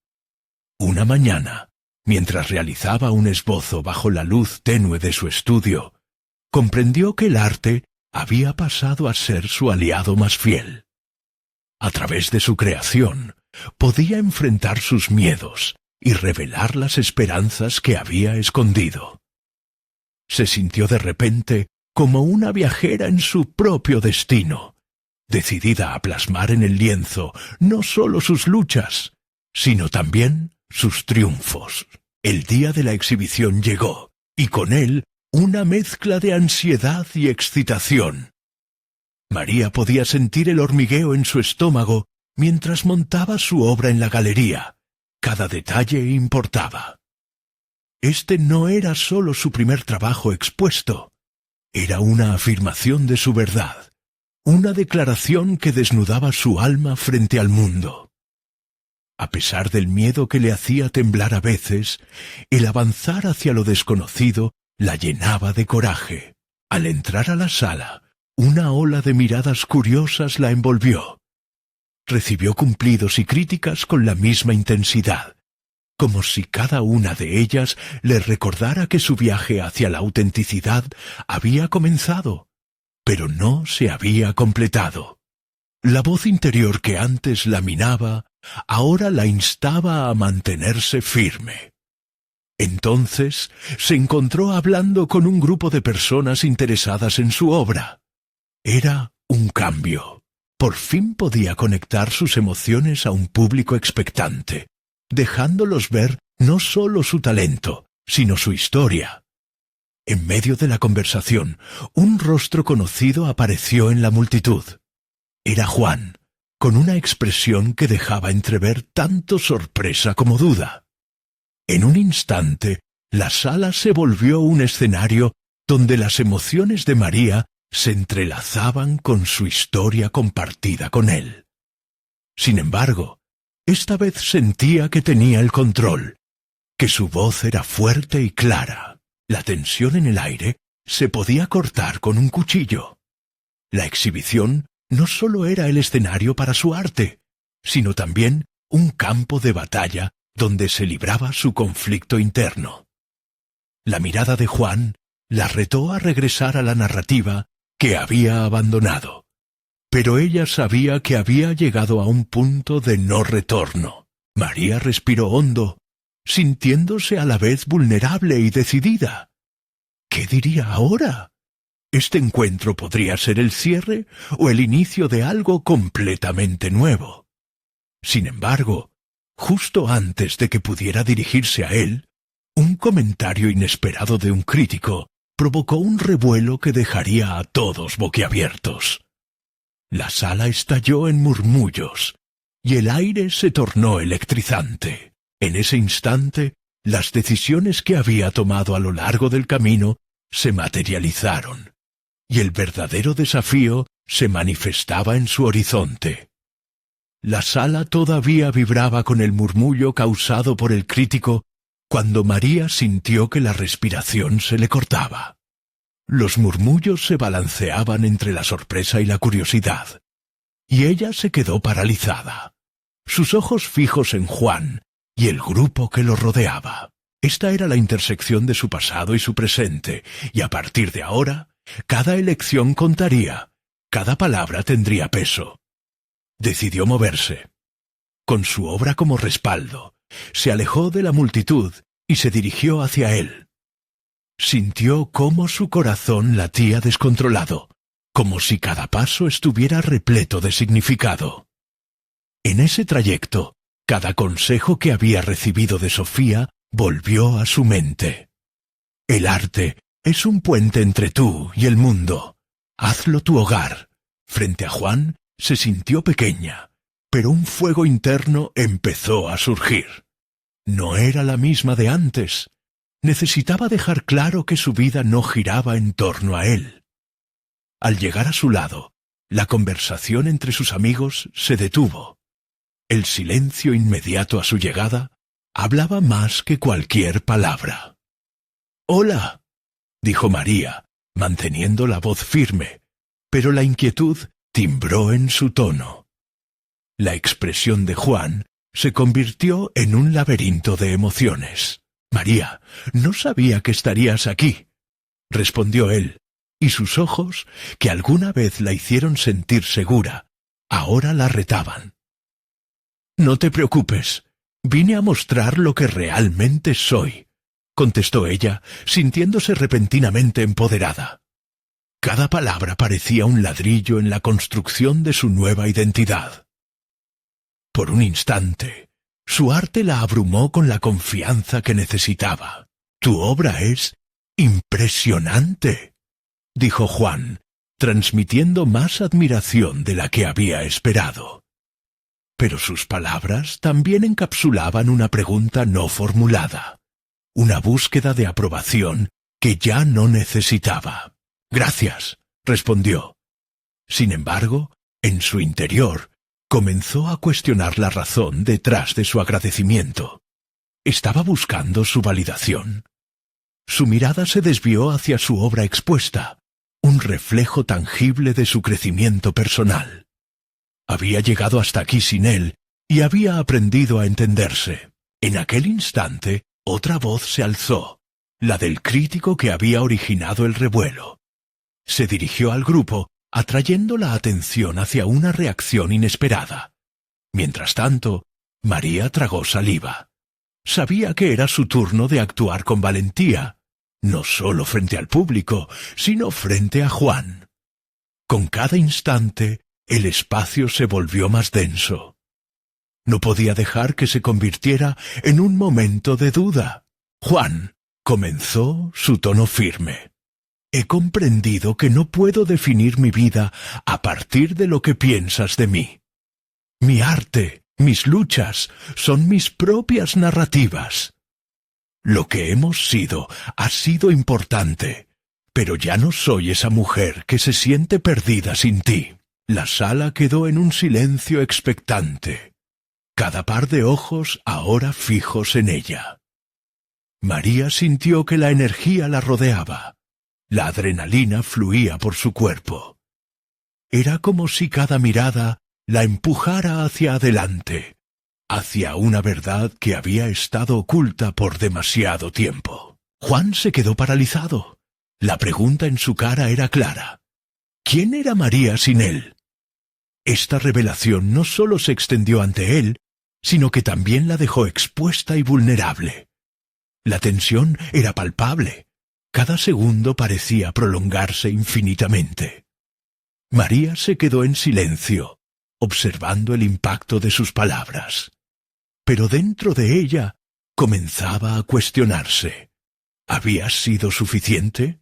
Una mañana, mientras realizaba un esbozo bajo la luz tenue de su estudio, comprendió que el arte había pasado a ser su aliado más fiel. A través de su creación, podía enfrentar sus miedos y revelar las esperanzas que había escondido. Se sintió de repente como una viajera en su propio destino, decidida a plasmar en el lienzo no solo sus luchas, sino también sus triunfos. El día de la exhibición llegó, y con él una mezcla de ansiedad y excitación. María podía sentir el hormigueo en su estómago mientras montaba su obra en la galería. Cada detalle importaba. Este no era solo su primer trabajo expuesto, era una afirmación de su verdad, una declaración que desnudaba su alma frente al mundo. A pesar del miedo que le hacía temblar a veces, el avanzar hacia lo desconocido la llenaba de coraje. Al entrar a la sala, una ola de miradas curiosas la envolvió. Recibió cumplidos y críticas con la misma intensidad, como si cada una de ellas le recordara que su viaje hacia la autenticidad había comenzado, pero no se había completado. La voz interior que antes la minaba, ahora la instaba a mantenerse firme. Entonces se encontró hablando con un grupo de personas interesadas en su obra. Era un cambio. Por fin podía conectar sus emociones a un público expectante, dejándolos ver no solo su talento, sino su historia. En medio de la conversación, un rostro conocido apareció en la multitud. Era Juan, con una expresión que dejaba entrever tanto sorpresa como duda. En un instante, la sala se volvió un escenario donde las emociones de María se entrelazaban con su historia compartida con él. Sin embargo, esta vez sentía que tenía el control, que su voz era fuerte y clara. La tensión en el aire se podía cortar con un cuchillo. La exhibición no solo era el escenario para su arte, sino también un campo de batalla donde se libraba su conflicto interno. La mirada de Juan la retó a regresar a la narrativa que había abandonado, pero ella sabía que había llegado a un punto de no retorno. María respiró hondo, sintiéndose a la vez vulnerable y decidida. ¿Qué diría ahora? Este encuentro podría ser el cierre o el inicio de algo completamente nuevo. Sin embargo, justo antes de que pudiera dirigirse a él, un comentario inesperado de un crítico provocó un revuelo que dejaría a todos boquiabiertos. La sala estalló en murmullos, y el aire se tornó electrizante. En ese instante, las decisiones que había tomado a lo largo del camino se materializaron, y el verdadero desafío se manifestaba en su horizonte. La sala todavía vibraba con el murmullo causado por el crítico cuando María sintió que la respiración se le cortaba. Los murmullos se balanceaban entre la sorpresa y la curiosidad, y ella se quedó paralizada, sus ojos fijos en Juan y el grupo que lo rodeaba. Esta era la intersección de su pasado y su presente, y a partir de ahora, cada elección contaría, cada palabra tendría peso. Decidió moverse. Con su obra como respaldo, se alejó de la multitud y se dirigió hacia él. Sintió cómo su corazón latía descontrolado, como si cada paso estuviera repleto de significado. En ese trayecto, cada consejo que había recibido de Sofía volvió a su mente. El arte es un puente entre tú y el mundo. Hazlo tu hogar. Frente a Juan se sintió pequeña, pero un fuego interno empezó a surgir. No era la misma de antes. Necesitaba dejar claro que su vida no giraba en torno a él. Al llegar a su lado, la conversación entre sus amigos se detuvo. El silencio inmediato a su llegada hablaba más que cualquier palabra. «Hola», dijo María, manteniendo la voz firme, pero la inquietud timbró en su tono. La expresión de Juan se convirtió en un laberinto de emociones. «María, no sabía que estarías aquí», respondió él, y sus ojos, que alguna vez la hicieron sentir segura, ahora la retaban. «No te preocupes, vine a mostrar lo que realmente soy», contestó ella, sintiéndose repentinamente empoderada. Cada palabra parecía un ladrillo en la construcción de su nueva identidad. Por un instante, su arte la abrumó con la confianza que necesitaba. «Tu obra es impresionante», dijo Juan, transmitiendo más admiración de la que había esperado. Pero sus palabras también encapsulaban una pregunta no formulada, una búsqueda de aprobación que ya no necesitaba. «Gracias», respondió. Sin embargo, en su interior, comenzó a cuestionar la razón detrás de su agradecimiento. ¿Estaba buscando su validación? Su mirada se desvió hacia su obra expuesta, un reflejo tangible de su crecimiento personal. Había llegado hasta aquí sin él y había aprendido a entenderse. En aquel instante, otra voz se alzó, la del crítico que había originado el revuelo. Se dirigió al grupo, atrayendo la atención hacia una reacción inesperada. Mientras tanto, María tragó saliva. Sabía que era su turno de actuar con valentía, no solo frente al público, sino frente a Juan. Con cada instante, el espacio se volvió más denso. No podía dejar que se convirtiera en un momento de duda. «Juan», comenzó su tono firme, «he comprendido que no puedo definir mi vida a partir de lo que piensas de mí. Mi arte, mis luchas, son mis propias narrativas. Lo que hemos sido ha sido importante, pero ya no soy esa mujer que se siente perdida sin ti». La sala quedó en un silencio expectante, cada par de ojos ahora fijos en ella. María sintió que la energía la rodeaba. La adrenalina fluía por su cuerpo. Era como si cada mirada la empujara hacia adelante, hacia una verdad que había estado oculta por demasiado tiempo. Juan se quedó paralizado. La pregunta en su cara era clara. ¿Quién era María sin él? Esta revelación no solo se extendió ante él, sino que también la dejó expuesta y vulnerable. La tensión era palpable. Cada segundo parecía prolongarse infinitamente. María se quedó en silencio, observando el impacto de sus palabras. Pero dentro de ella comenzaba a cuestionarse. ¿Había sido suficiente?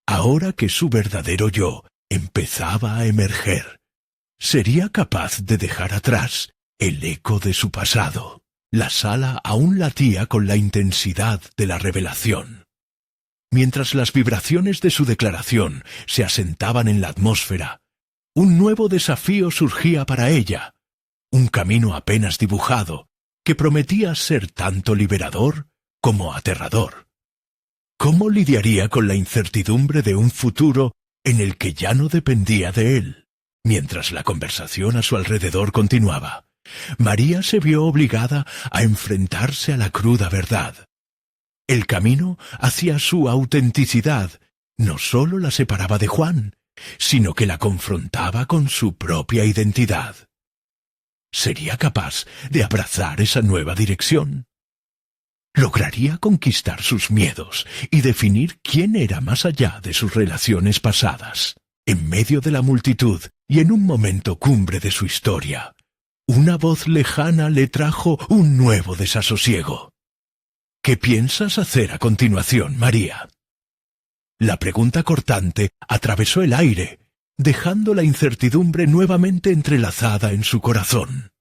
Ahora que su verdadero yo empezaba a emerger, ¿sería capaz de dejar atrás el eco de su pasado? La sala aún latía con la intensidad de la revelación. Mientras las vibraciones de su declaración se asentaban en la atmósfera, un nuevo desafío surgía para ella, un camino apenas dibujado, que prometía ser tanto liberador como aterrador. ¿Cómo lidiaría con la incertidumbre de un futuro en el que ya no dependía de él? Mientras la conversación a su alrededor continuaba, María se vio obligada a enfrentarse a la cruda verdad. El camino hacia su autenticidad no solo la separaba de Juan, sino que la confrontaba con su propia identidad. ¿Sería capaz de abrazar esa nueva dirección? ¿Lograría conquistar sus miedos y definir quién era más allá de sus relaciones pasadas? En medio de la multitud y en un momento cumbre de su historia, una voz lejana le trajo un nuevo desasosiego. ¿Qué piensas hacer a continuación, María? La pregunta cortante atravesó el aire, dejando la incertidumbre nuevamente entrelazada en su corazón.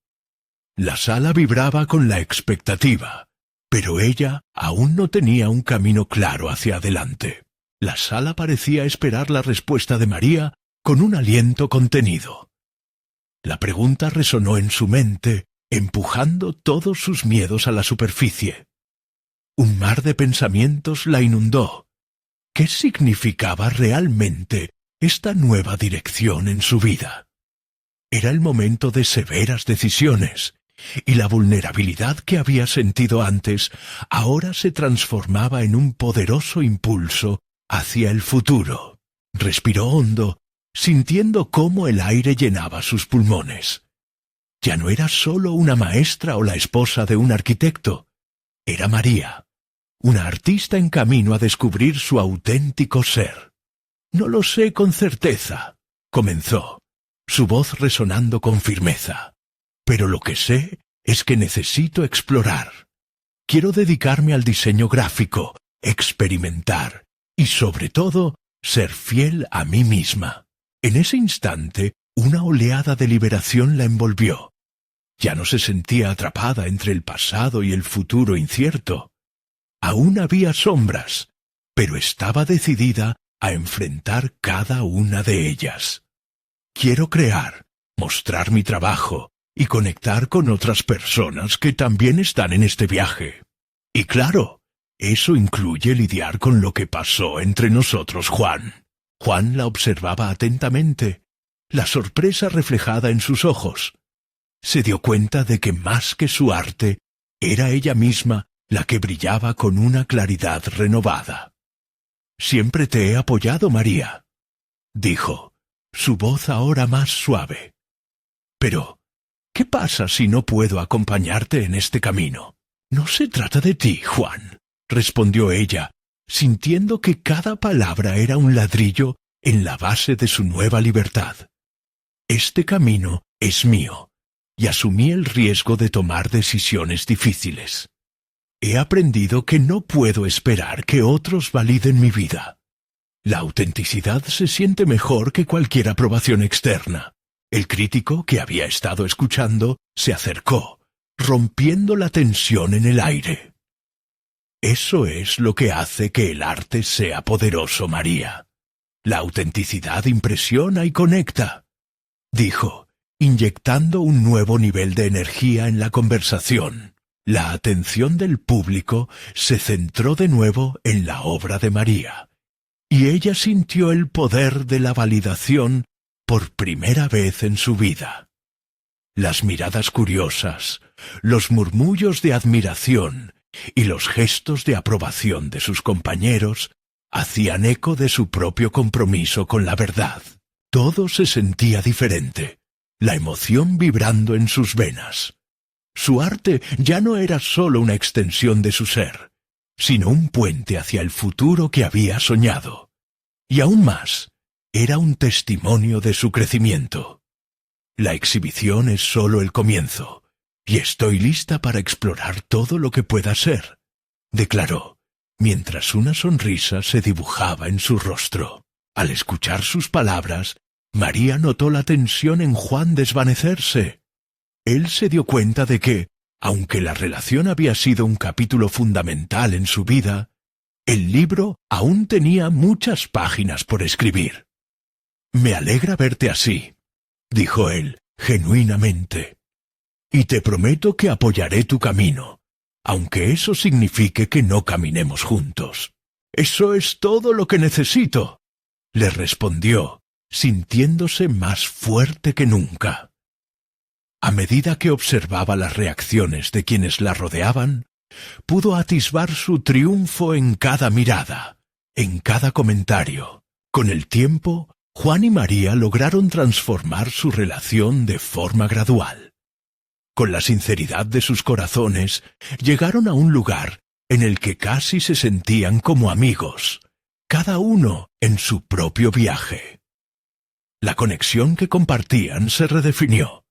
La sala vibraba con la expectativa, pero ella aún no tenía un camino claro hacia adelante. La sala parecía esperar la respuesta de María con un aliento contenido. La pregunta resonó en su mente, empujando todos sus miedos a la superficie. Un mar de pensamientos la inundó. qué significaba realmente esta nueva dirección en su vida. Era el momento de severas decisiones, y la vulnerabilidad que había sentido antes ahora se transformaba en un poderoso impulso hacia el futuro. Respiró hondo, sintiendo cómo el aire llenaba sus pulmones. Ya no era solo una maestra o la esposa de un arquitecto, era María, una artista en camino a descubrir su auténtico ser. «No lo sé con certeza», comenzó, su voz resonando con firmeza. «Pero lo que sé es que necesito explorar. Quiero dedicarme al diseño gráfico, experimentar y, sobre todo, ser fiel a mí misma». En ese instante, una oleada de liberación la envolvió. Ya no se sentía atrapada entre el pasado y el futuro incierto. Aún había sombras, pero estaba decidida a enfrentar cada una de ellas. «Quiero crear, mostrar mi trabajo y conectar con otras personas que también están en este viaje. Y claro, eso incluye lidiar con lo que pasó entre nosotros, Juan». Juan la observaba atentamente, la sorpresa reflejada en sus ojos. Se dio cuenta de que más que su arte, era ella misma la que brillaba con una claridad renovada. «Siempre te he apoyado, María», dijo, su voz ahora más suave. «Pero, ¿qué pasa si no puedo acompañarte en este camino?» «No se trata de ti, Juan», respondió ella, sintiendo que cada palabra era un ladrillo en la base de su nueva libertad. «Este camino es mío, y asumí el riesgo de tomar decisiones difíciles. He aprendido que no puedo esperar que otros validen mi vida. La autenticidad se siente mejor que cualquier aprobación externa». El crítico que había estado escuchando se acercó, rompiendo la tensión en el aire. «Eso es lo que hace que el arte sea poderoso, María. La autenticidad impresiona y conecta», dijo, inyectando un nuevo nivel de energía en la conversación. La atención del público se centró de nuevo en la obra de María, y ella sintió el poder de la validación por primera vez en su vida. Las miradas curiosas, los murmullos de admiración y los gestos de aprobación de sus compañeros hacían eco de su propio compromiso con la verdad. Todo se sentía diferente, la emoción vibrando en sus venas. Su arte ya no era solo una extensión de su ser, sino un puente hacia el futuro que había soñado. Y aún más, era un testimonio de su crecimiento. «La exhibición es solo el comienzo, y estoy lista para explorar todo lo que pueda ser», declaró, mientras una sonrisa se dibujaba en su rostro. Al escuchar sus palabras, María notó la tensión en Juan desvanecerse. Él se dio cuenta de que, aunque la relación había sido un capítulo fundamental en su vida, el libro aún tenía muchas páginas por escribir. «Me alegra verte así», dijo él, genuinamente. «Y te prometo que apoyaré tu camino, aunque eso signifique que no caminemos juntos». «Eso es todo lo que necesito», le respondió, sintiéndose más fuerte que nunca. A medida que observaba las reacciones de quienes la rodeaban, pudo atisbar su triunfo en cada mirada, en cada comentario. Con el tiempo, Juan y María lograron transformar su relación de forma gradual. Con la sinceridad de sus corazones, llegaron a un lugar en el que casi se sentían como amigos, cada uno en su propio viaje. La conexión que compartían se redefinió,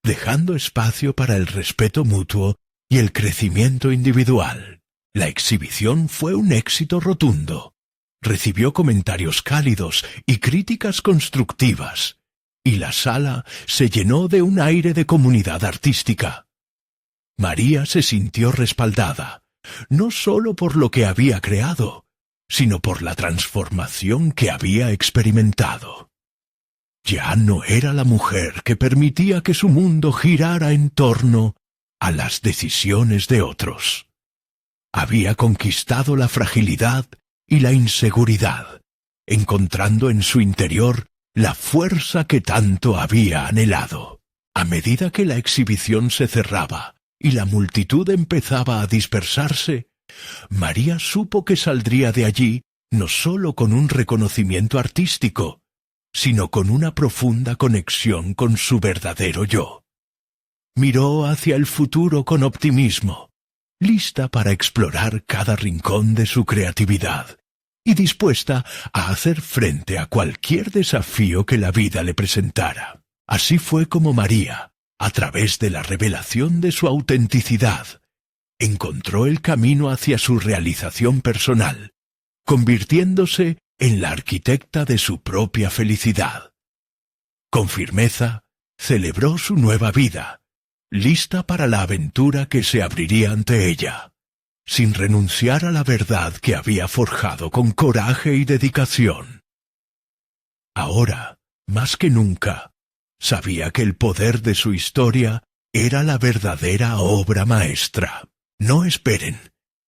dejando espacio para el respeto mutuo y el crecimiento individual. La exhibición fue un éxito rotundo. Recibió comentarios cálidos y críticas constructivas, y la sala se llenó de un aire de comunidad artística. María se sintió respaldada, no solo por lo que había creado, sino por la transformación que había experimentado. Ya no era la mujer que permitía que su mundo girara en torno a las decisiones de otros. Había conquistado la fragilidad y la inseguridad, encontrando en su interior la fuerza que tanto había anhelado. A medida que la exhibición se cerraba y la multitud empezaba a dispersarse, María supo que saldría de allí no sólo con un reconocimiento artístico, sino con una profunda conexión con su verdadero yo. Miró hacia el futuro con optimismo, lista para explorar cada rincón de su creatividad y dispuesta a hacer frente a cualquier desafío que la vida le presentara. Así fue como María, a través de la revelación de su autenticidad, encontró el camino hacia su realización personal, convirtiéndose en la arquitecta de su propia felicidad. Con firmeza, celebró su nueva vida, lista para la aventura que se abriría ante ella, sin renunciar a la verdad que había forjado con coraje y dedicación. Ahora, más que nunca, sabía que el poder de su historia era la verdadera obra maestra. No esperen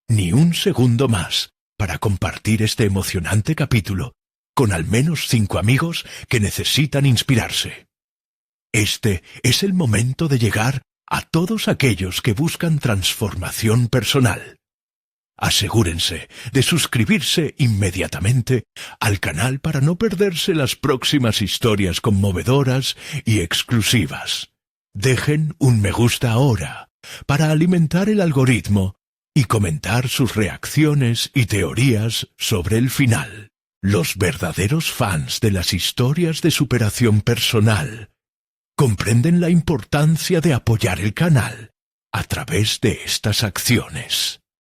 ni un segundo más para compartir este emocionante capítulo con al menos 5 amigos que necesitan inspirarse. Este es el momento de llegar a todos aquellos que buscan transformación personal. Asegúrense de suscribirse inmediatamente al canal para no perderse las próximas historias conmovedoras y exclusivas. Dejen un me gusta ahora para alimentar el algoritmo y comentar sus reacciones y teorías sobre el final. Los verdaderos fans de las historias de superación personal comprenden la importancia de apoyar el canal a través de estas acciones.